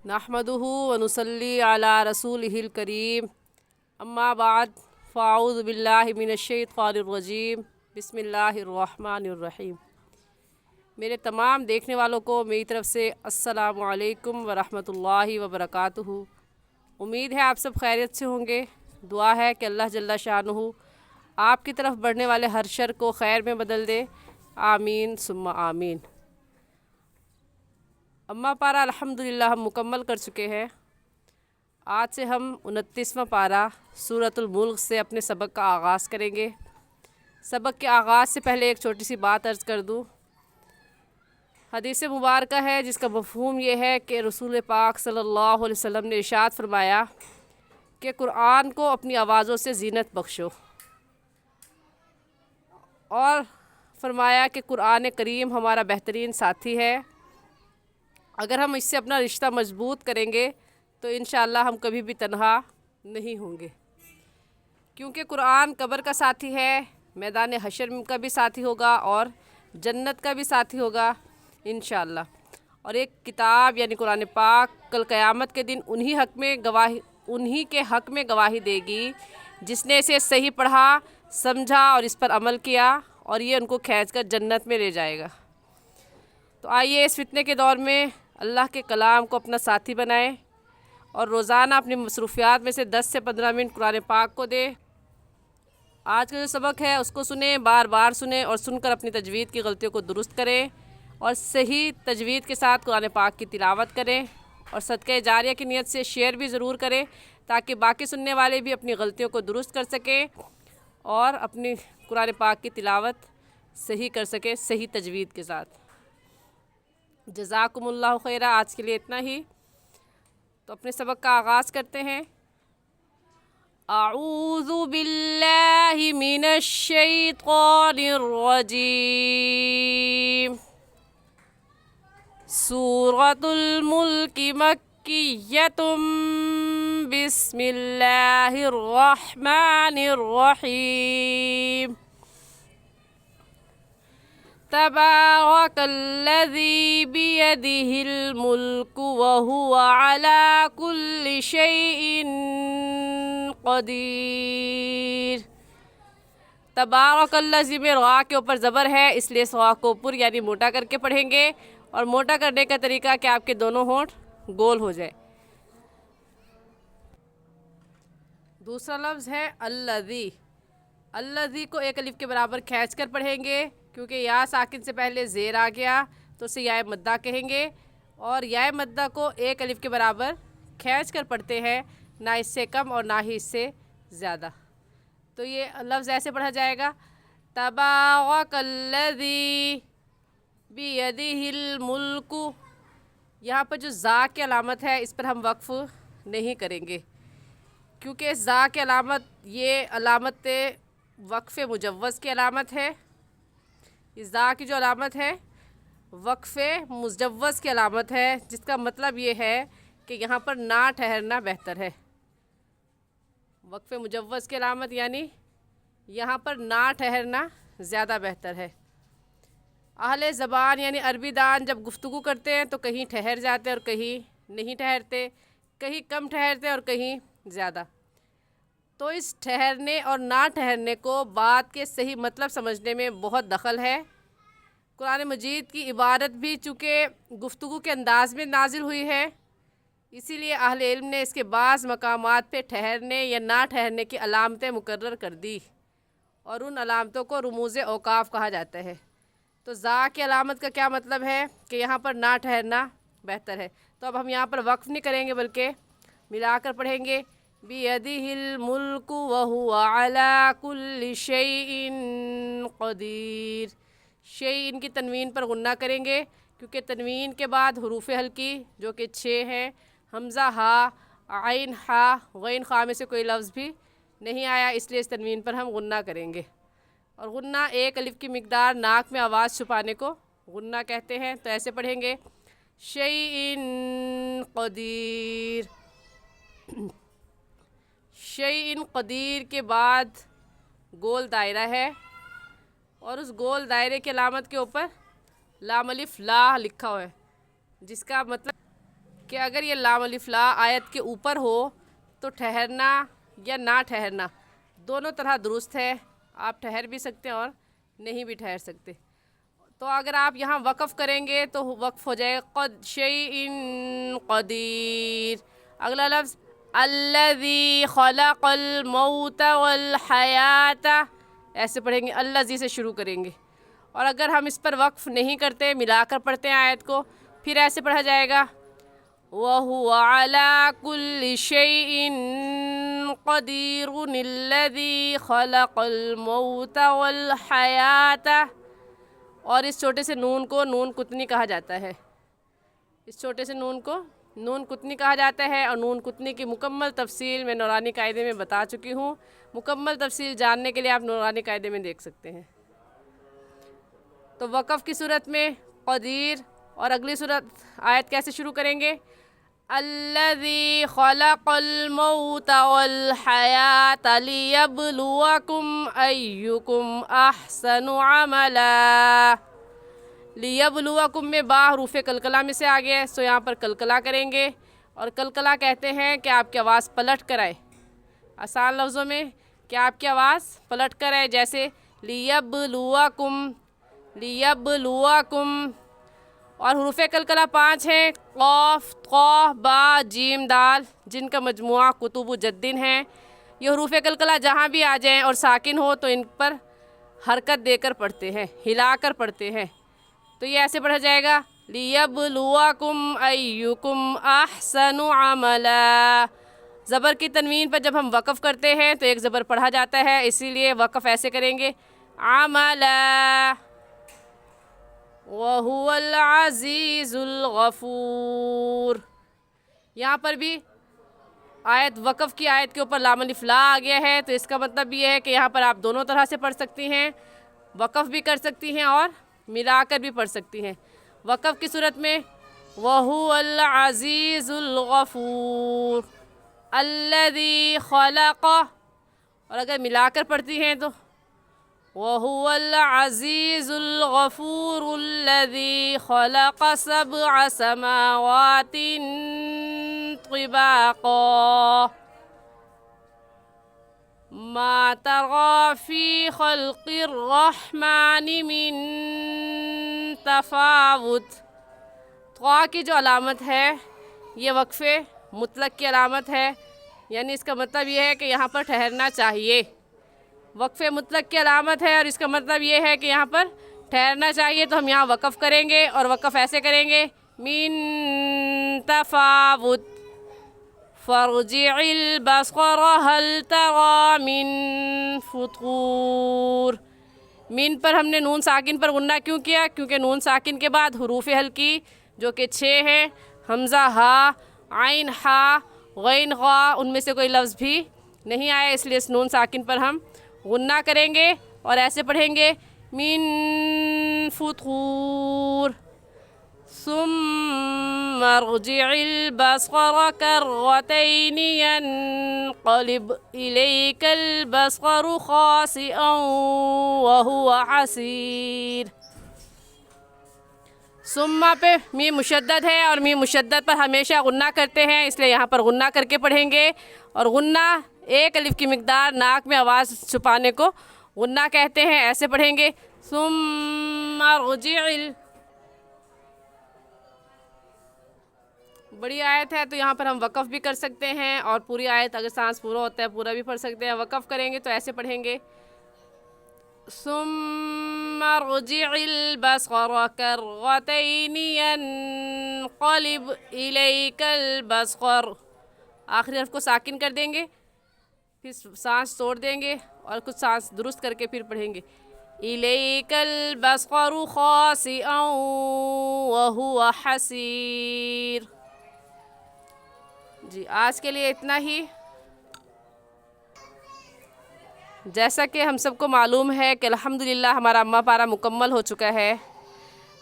नहमदुहु व नुसल्ली अला रसूलिहिल करीम अम्मा बाद फ़ाऊज़ु बिल्लाहि मिनश्शैतानिर्रजीम बिस्मिल्लाहिर्रहमानिर्रहीम। मेरे तमाम देखने वालों को मेरी तरफ़ से अस्सलामु अलैकुम व रहमतुल्लाहि व बरकातुहू। उम्मीद है आप सब खैरियत से होंगे। दुआ है कि अल्लाह जल्ला शानुहु आपकी तरफ बढ़ने वाले हर शर को खैर में बदल दे। आमीन सुम्मा आमीन। अम्मा पारा अल्हम्दुलिल्लाह हम मुकम्मल कर चुके हैं। आज से हम 29वां पारा सूरतुल मुल्क से अपने सबक का आगाज़ करेंगे। सबक के आगाज़ से पहले एक छोटी सी बात अर्ज़ कर दूँ। हदीस मुबारका है जिसका मफ़हूम ये है कि रसूल पाक सल्लल्लाहु अलैहि वसल्लम ने इरशाद फरमाया कि कुरान को अपनी आवाज़ों से ज़ीनत बख्शो, और फरमाया कि कुरान करीम हमारा बेहतरीन साथी है। अगर हम इससे अपना रिश्ता मजबूत करेंगे तो इंशाअल्लाह हम कभी भी तन्हा नहीं होंगे, क्योंकि कुरान कब्र का साथी है, मैदान हशर का भी साथी होगा और जन्नत का भी साथी होगा इंशाअल्लाह। और एक किताब यानी कुरान पाक कल क़यामत के दिन उन्हीं के हक़ में गवाही देगी जिसने इसे सही पढ़ा, समझा और इस पर अमल किया, और ये उनको खींचकर जन्नत में ले जाएगा। तो आइए इस फितने के दौर में अल्लाह के कलाम को अपना साथी बनाएं और रोज़ाना अपनी मसरूफ़ियात में से 10 से 15 मिनट कुरान पाक को दें। आज का जो सबक है उसको सुने, बार बार सुने और सुनकर अपनी तजवीद की गलतियों को दुरुस्त करें और सही तजवीद के साथ कुरान पाक की तिलावत करें, और सदक़े जारिया की नीयत से शेयर भी ज़रूर करें ताकि बाकी सुनने वाले भी अपनी गलतियों को दुरुस्त कर सकें और अपनी कुरान पाक की तिलावत सही कर सकें, सही तजवीद के साथ। जज़ाकुमुल्लाहु खैरा। आज के लिए इतना ही। तो अपने सबक का आगाज़ करते हैं। अऊज़ु बिल्लाहि मिनश शैतानिर रजीम। सूरतुल मुल्क मक्किय्यतुम बिस्मिल्लाहिर रहमानिर रहीम। तबारकल्लज़ी बियदिहिल मुल्कु व हुवा अला कुल्लि शैइन क़दीर। तबारकल्लज़ी में रा के ऊपर ज़बर है, इसलिए इस रा को पुर यानी मोटा करके पढ़ेंगे, और मोटा करने का तरीका कि आपके दोनों होंठ गोल हो जाए। दूसरा लफ्ज़ है अल्लज़ी। अल्लज़ी को एक अलिफ के बराबर खींच कर पढ़ेंगे, क्योंकि या साकिन से पहले ज़ेर आ गया तो उसे या मद्दा कहेंगे, और या मद्दा को एक अलिफ के बराबर खींच कर पढ़ते हैं, ना इससे कम और ना ही इससे ज़्यादा। तो ये लफ्ज़ ऐसे पढ़ा जाएगा, तबारकल्लज़ी बियदिहिल मुल्कु। यहाँ पर जो ज़ा की अलामत है इस पर हम वक्फ़ नहीं करेंगे, क्योंकि इस ज़ा की अलामत ये अलामत वक्फ़ मुजव्वज़ की अलामत है। इस ज़ा की जो अलामत है वक्फ़ मुजव्वज़ की अलामत है, जिसका मतलब ये है कि यहाँ पर ना ठहरना बेहतर है। वक्फ़ मुजव्वज़ की अलामत यानी यहाँ पर ना ठहरना ज़्यादा बेहतर है। अहले ज़बान यानी अरबी दान जब गुफ्तगू करते हैं तो कहीं ठहर जाते हैं और कहीं नहीं ठहरते, कहीं कम ठहरते और कहीं ज़्यादा। तो इस ठहरने और ना ठहरने को बात के सही मतलब समझने में बहुत दखल है। कुरान मजीद की इबारत भी चूँकि गुफ्तगू के अंदाज़ में नाजिल हुई है, इसीलिए अहले इल्म ने इसके बाज़ मकामात पे ठहरने या ना ठहरने की अलामतें मुकर्रर कर दी, और उन अलामतों को रुमूज़ औकाफ़ कहा जाता है। तो ज़ा की अलामत का क्या मतलब है कि यहाँ पर ना ठहरना बेहतर है। तो अब हम यहाँ पर वक्फ़ नहीं करेंगे बल्कि मिलाकर पढ़ेंगे, बियदिहिल मुल्कु व हुवा अला कुल्लि शैइन क़दीर। शैइन की तनवीन पर गुन्ना करेंगे, क्योंकि तनवीन के बाद हुरूफ़ हल्की जो कि 6 हैं, हमज़ा हा, आइन हा, गैन खा में से कोई लफ्ज़ भी नहीं आया, इसलिए इस तनवीन पर हम गुन्ना करेंगे। और गुन्ना एक अलिफ की मिक़दार नाक में आवाज़ छुपाने को गुन्ना कहते हैं। तो ऐसे पढ़ेंगे, शैइन क़दीर। शैइन क़दीर के बाद गोल दायरा है, और उस गोल दायरे की अलामत के ऊपर लाम अलिफ ला लिखा हुआ है, जिसका मतलब کہ اگر یہ لام الف لا آیت کے اوپر ہو تو ٹھہرنا یا نہ ٹھہرنا دونوں طرح درست ہے، آپ ٹھہر بھی سکتے ہیں اور نہیں بھی ٹھہر سکتے۔ تو اگر آپ یہاں وقف کریں گے تو وقف ہو جائے قد شیء قدیر۔ اگلا لفظ الذی خلق الموت والحیات، ایسے پڑھیں گے، الذی سے شروع کریں گے۔ اور اگر ہم اس پر وقف نہیں کرتے، ملا کر پڑھتے ہیں آیت کو، پھر ایسے پڑھا جائے گا وَهُوَ عَلَى كُلِّ شَيْءٍ قَدِيرٌ الَّذِي خَلَقَ الْمَوْتَ وَالْحَيَاةَ۔ اور اس چھوٹے سے نون کو نون کتنی کہا جاتا ہے، اس چھوٹے سے نون کو نون کتنی کہا جاتا ہے، اور نون کتنی کی مکمل تفصیل میں نورانی قاعدے میں بتا چکی ہوں۔ مکمل تفصیل جاننے کے لیے آپ نورانی قاعدے میں دیکھ سکتے ہیں۔ تو وقف کی صورت میں قدیر، اور اگلی صورت آیت کیسے شروع کریں گے؟ الذی خلق الموت والحیات لیبلوکم ایکم احسن عملا۔ لیبلوکم میں با حروف قلقلہ میں سے آ گیا ہے، سو یہاں پر قلقلہ کریں گے، اور قلقلہ کہتے ہیں کہ آپ کی آواز پلٹ کر آئے۔ آسان لفظوں میں کہ آپ کی آواز پلٹ کر آئے، جیسے لیبلوکم، لیبلوکم۔ اور حروف قلقلہ 5 ہیں، قاف، قاف، با، جیم، دال، جن کا مجموعہ کتب جدن ہے۔ یہ حروف قلقلہ جہاں بھی آ جائیں اور ساکن ہو تو ان پر حرکت دے کر پڑھتے ہیں، ہلا کر پڑھتے ہیں۔ تو یہ ایسے پڑھا جائے گا لیبلوکم ایکم احسن عملا۔ زبر کی تنوین پر جب ہم وقف کرتے ہیں تو ایک زبر پڑھا جاتا ہے، اسی لیے وقف ایسے کریں گے عملا۔ وَهُوَ الْعَزِيزُ الْغَفُورُ۔ یہاں پر بھی آیت وقف کی آیت کے اوپر لام الف لا آ گیا ہے، تو اس کا مطلب یہ ہے کہ یہاں پر آپ دونوں طرح سے پڑھ سکتی ہیں، وقف بھی کر سکتی ہیں اور ملا کر بھی پڑھ سکتی ہیں۔ وقف کی صورت میں وَهُوَ الْعَزِيزُ الْغَفُورُ الَّذِي خَلَقَ، اور اگر ملا کر پڑھتی ہیں تو وَهُوَ الْعَزِيزُ الْغَفُورُ الَّذِي خَلَقَ 7 سَمَاوَاتٍ طِبَاقًا مَا تَرَىٰ فِي خَلْقِ الرَّحْمَٰنِ مِن تَفَاوُتٍ۔ طا کی جو علامت ہے یہ وقفے مطلق کی علامت ہے، یعنی اس کا مطلب یہ ہے کہ یہاں پر ٹھہرنا چاہیے۔ وقفے مطلق کی علامت ہے اور اس کا مطلب یہ ہے کہ یہاں پر ٹھہرنا چاہیے، تو ہم یہاں وقف کریں گے، اور وقف ایسے کریں گے من تفاوت فارجع البصر هل ترى من فطور۔ من پر ہم نے نون ساکن پر غنہ کیوں کیا؟ کیونکہ نون ساکن کے بعد حروف حلقی جو کہ 6 ہیں، حمزہ، ہا، عین، ہا، غین، غا، ان میں سے کوئی لفظ بھی نہیں آیا، اس لیے اس نون ساکن پر ہم غنہ کریں گے اور ایسے پڑھیں گے من فطور ثم ارجع البصر كرتين ينقلب إليك البصر خاسئا وهو حسير۔ ثم پہ میم مشدد ہے اور میم مشدد پر ہمیشہ غنہ کرتے ہیں، اس لیے یہاں پر غنہ کر کے پڑھیں گے، اور غنہ ایک الف کی مقدار ناک میں آواز چھپانے کو غنہ کہتے ہیں، ایسے پڑھیں گے ثم ارجع۔ بڑی آیت ہے تو یہاں پر ہم وقف بھی کر سکتے ہیں، اور پوری آیت اگر سانس پورا ہوتا ہے پورا بھی پڑھ سکتے ہیں۔ وقف کریں گے تو ایسے پڑھیں گے ثم ارجع البصر كرتين ينقلب إليك البصر، آخری حرف کو ساکن کر دیں گے، پھر سانس توڑ دیں گے اور کچھ سانس درست کر کے پھر پڑھیں گے إليك البصر خاسئا وهو حسير۔ جی آج کے لیے اتنا ہی۔ جیسا کہ ہم سب کو معلوم ہے کہ الحمدللہ ہمارا اماں پارہ مکمل ہو چکا ہے،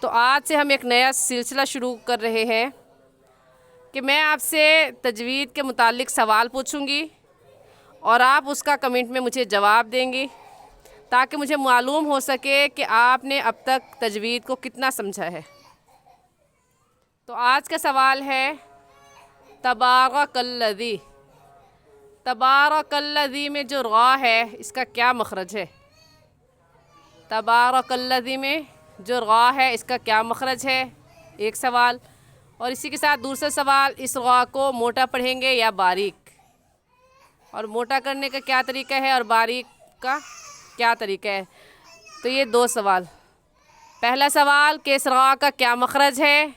تو آج سے ہم ایک نیا سلسلہ شروع کر رہے ہیں کہ میں آپ سے تجوید کے متعلق سوال پوچھوں گی اور آپ اس کا کمنٹ میں مجھے جواب دیں گی، تاکہ مجھے معلوم ہو سکے کہ آپ نے اب تک تجوید کو کتنا سمجھا ہے۔ تو آج کا سوال ہے तबारकल्लज़ी। तबारकल्लज़ी में जो रा है इसका क्या मखरज है? तबारकल्लज़ी में जो रा है इसका क्या मखरज है? एक सवाल। और इसी के साथ दूसरा सवाल, इस रा को मोटा पढ़ेंगे या बारीक, और मोटा करने का क्या तरीका है और बारीक का क्या तरीका है? तो ये दो सवाल। पहला सवाल कि इस रा का क्या मखरज है,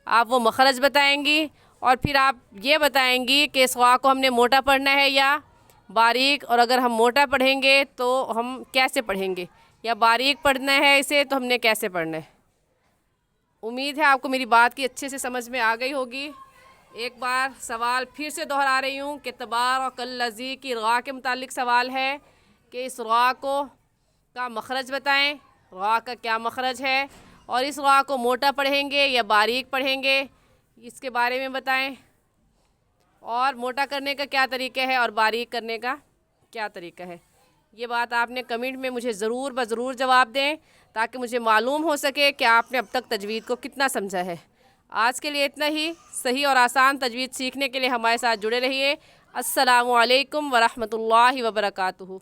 आप वो मखरज बताएंगी, और फिर आप ये बताएंगी कि इस रा को हमने मोटा पढ़ना है या बारीक, और अगर हम मोटा पढ़ेंगे तो हम कैसे पढ़ेंगे, या बारीक पढ़ना है इसे तो हमने कैसे पढ़ना है। उम्मीद है आपको मेरी बात की अच्छे से समझ में आ गई होगी। एक बार सवाल फिर से दोहरा रही हूँ कि तबारकल्लज़ी की रा के मुतालिक सवाल है कि इस रा को का मखरज बताएं, रा का क्या मखरज है, और इस रा को मोटा पढ़ेंगे या बारीक पढ़ेंगे इसके बारे में बताएं, और मोटा करने का क्या तरीका है और बारीक करने का क्या तरीका है। ये बात आपने कमेंट में मुझे ज़रूर ज़रूर जवाब दें ताकि मुझे मालूम हो सके कि आपने अब तक तजवीद को कितना समझा है। आज के लिए इतना ही। सही और आसान तजवीद सीखने के लिए हमारे साथ जुड़े रहिए। अस्सलामु अलैकुम वरहमतुल्लाहि वबरकातुहू।